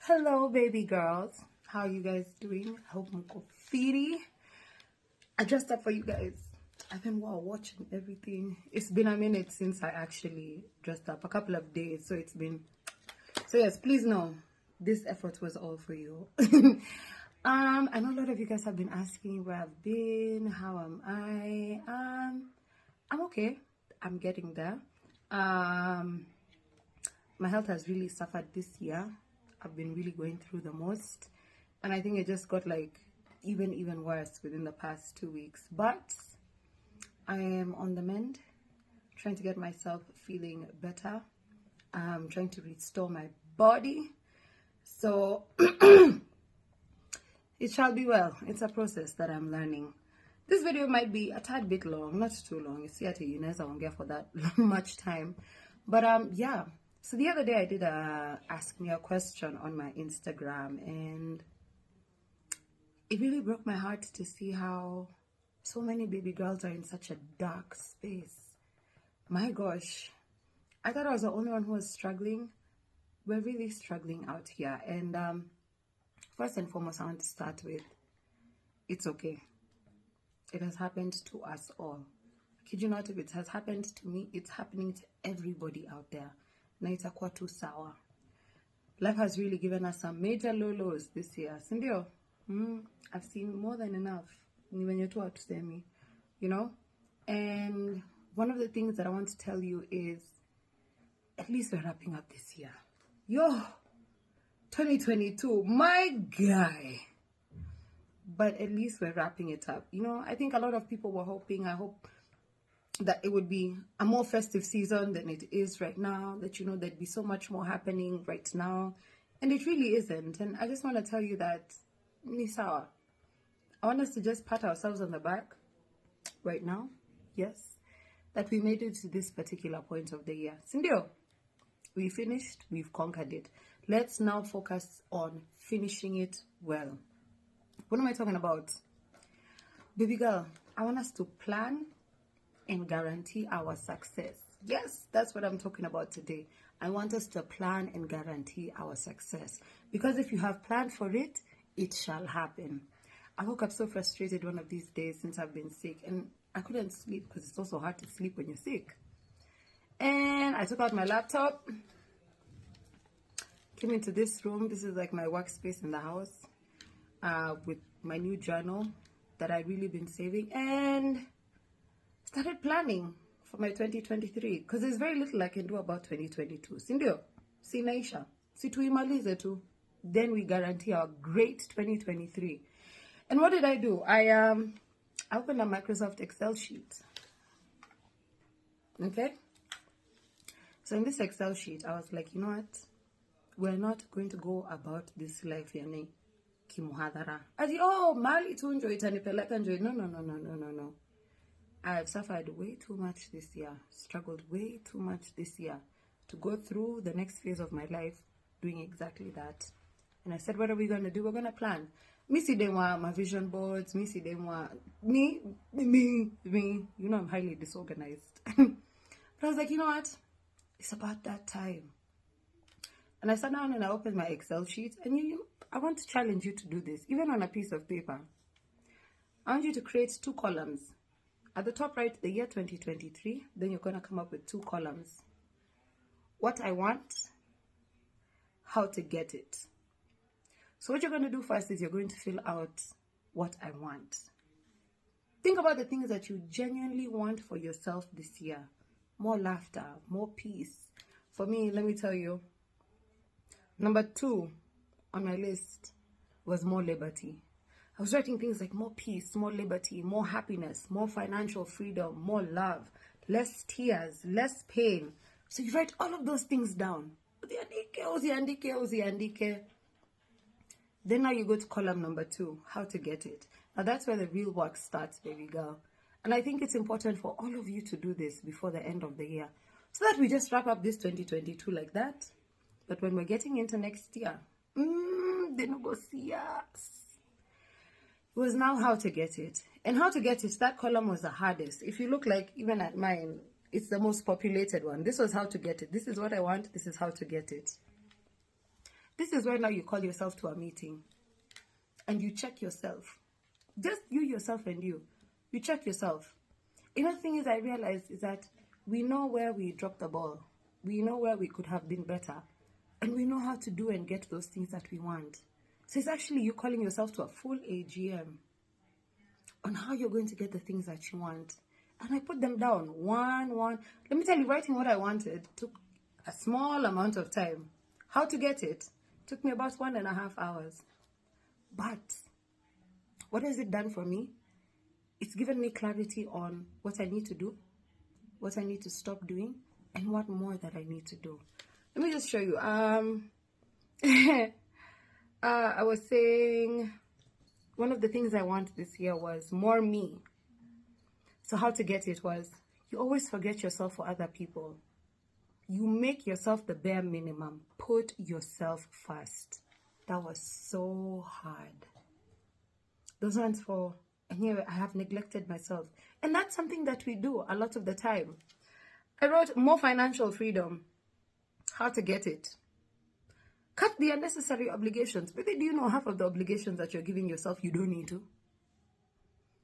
Hello, baby girls. How are you guys doing? I hope I'm feedy. I dressed up for you guys. I've been watching everything. It's been a minute since I actually dressed up. A couple of days. So yes, please know this effort was all for you. I know a lot of you guys have been asking where I've been. How am I? I'm okay. I'm getting there. My health has really suffered this year. I've been really going through the most, and I think it just got like even worse within the past 2 weeks. But I am on the mend, trying to get myself feeling better. I'm trying to restore my body, so it shall be well. It's a process that I'm learning. This video might be a tad bit long, not too long. You see, you won't get for that much time, but yeah. So the other day I did ask me a question on my Instagram, and it really broke my heart to see how so many baby girls are in such a dark space. My gosh, I thought I was the only one who was struggling. We're really struggling out here. And first and foremost, I want to start with, it's okay. It has happened to us all. Kid you not, if it has happened to me, it's happening to everybody out there. Na itakuwa tu sawa. Life has really given us some major lows this year. Sindio? I've seen more than enough. You know? And one of the things that I want to tell you is, at least we're wrapping up this year. Yo! 2022, my guy! But at least we're wrapping it up. You know, I think a lot of people were hoping, I hope that it would be a more festive season than it is right now, that, you know, there'd be so much more happening right now, and it really isn't. And I just want to tell you that Nisawa, I want us to just pat ourselves on the back right now, yes, that we made it to this particular point of the year. Sindio, we finished, we've conquered it. Let's now focus on finishing it well. What am I talking about? Baby girl, I want us to plan and guarantee our success. Yes, that's what I'm talking about today. I want us to plan and guarantee our success, because if you have planned for it, it shall happen. I woke up so frustrated one of these days since I've been sick, and I couldn't sleep because it's also hard to sleep when you're sick. And I took out my laptop, came into this room. This is like my workspace in the house, with my new journal that I've really been saving, and started planning for my 2023, because there's very little I can do about 2022. Sindio, sinaisha, situimalize tu, then we guarantee our great 2023. And what did I do? I opened a Microsoft Excel sheet. Okay, so in this Excel sheet, I was like, you know what, we're not going to go about this life yani kimuhadhara ati mali tu njo itanipeleka njo. No. I've suffered way too much this year, struggled way too much this year to go through the next phase of my life doing exactly that. And I said, what are we going to do? We're going to plan. Missy Demwa, my vision boards, Missy Demwa, me. You know, I'm highly disorganized. But I was like, you know what? It's about that time. And I sat down and I opened my Excel sheet. And I want to challenge you to do this, even on a piece of paper. I want you to create 2 columns. At the top right, the year 2023, then you're going to come up with 2 columns. What I want, how to get it. So what you're going to do first is you're going to fill out what I want. Think about the things that you genuinely want for yourself this year. More laughter, more peace. For me, let me tell you, number 2 on my list was more liberty. I was writing things like more peace, more liberty, more happiness, more financial freedom, more love, less tears, less pain. So you write all of those things down. Then now you go to column number 2, how to get it. Now that's where the real work starts, baby girl. And I think it's important for all of you to do this before the end of the year, so that we just wrap up this 2022 like that. But when we're getting into next year, they no go see us. It was now how to get it. And how to get it, that column was the hardest. If you look like, even at mine, it's the most populated one. This was how to get it. This is what I want. This is how to get it. This is where now you call yourself to a meeting and you check yourself. Just you, yourself, and you. You check yourself. Another thing is I realized is that we know where we dropped the ball. We know where we could have been better. And we know how to do and get those things that we want. So it's actually you calling yourself to a full AGM on how you're going to get the things that you want. And I put them down, one. Let me tell you, writing what I wanted took a small amount of time. How to get it took me about 1.5 hours. But what has it done for me? It's given me clarity on what I need to do, what I need to stop doing, and what more that I need to do. Let me just show you. I was saying one of the things I want this year was more me. So how to get it was, you always forget yourself for other people. You make yourself the bare minimum. Put yourself first. That was so hard. Those ones for, and here I have neglected myself. And that's something that we do a lot of the time. I wrote more financial freedom. How to get it. Cut the unnecessary obligations. But do you know half of the obligations that you're giving yourself, you don't need to?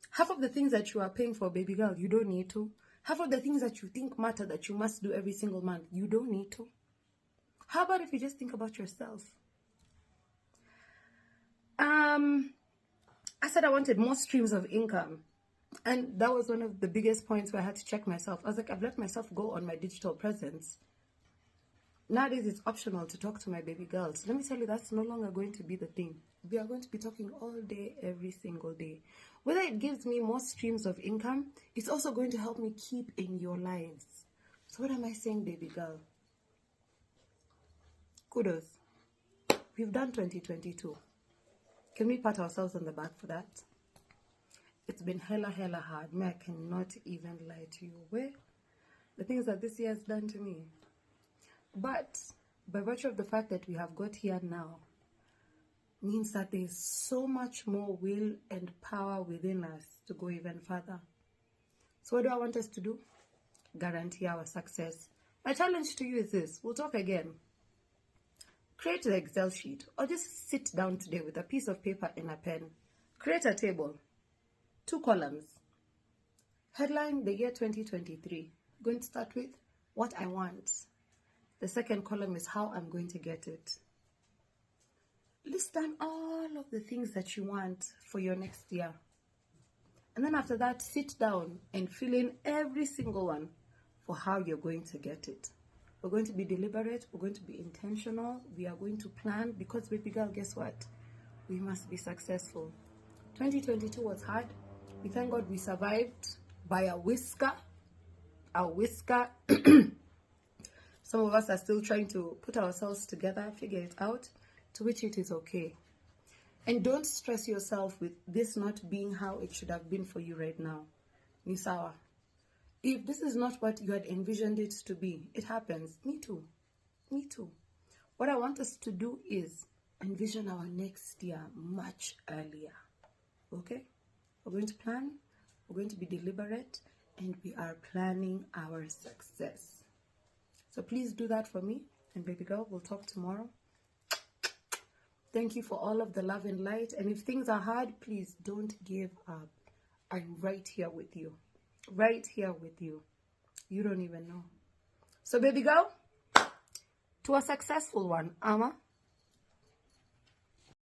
Half of the things that you are paying for, baby girl, you don't need to. Half of the things that you think matter that you must do every single month, you don't need to. How about if you just think about yourself? I said I wanted more streams of income. And that was one of the biggest points where I had to check myself. I was like, I've let myself go on my digital presence. Nowadays, it's optional to talk to my baby girls. Let me tell you, that's no longer going to be the thing. We are going to be talking all day, every single day. Whether it gives me more streams of income, it's also going to help me keep in your lives. So what am I saying, baby girl? Kudos. We've done 2022. Can we pat ourselves on the back for that? It's been hella hard. Me, I cannot even lie to you. Where? The things that this year has done to me. But by virtue of the fact that we have got here now, means that there's so much more will and power within us to go even further. So what do I want us to do? Guarantee our success. My challenge to you is this. We'll talk again. Create the Excel sheet or just sit down today with a piece of paper and a pen. Create a table. 2 columns. Headline, the year 2023. I'm going to start with what I want. The second column is how I'm going to get it. List down all of the things that you want for your next year. And then after that, sit down and fill in every single one for how you're going to get it. We're going to be deliberate. We're going to be intentional. We are going to plan because, baby girl, guess what? We must be successful. 2022 was hard. We thank God we survived by a whisker. A whisker. Some of us are still trying to put ourselves together, figure it out, to which it is okay. And don't stress yourself with this not being how it should have been for you right now. Nisawa. If this is not what you had envisioned it to be, it happens. Me too. Me too. What I want us to do is envision our next year much earlier. Okay? We're going to plan, we're going to be deliberate, and we are planning our success. So please do that for me. And baby girl, we'll talk tomorrow. Thank you for all of the love and light. And if things are hard, please don't give up. I'm right here with you. Right here with you. You don't even know. So baby girl, to a successful one, Ama.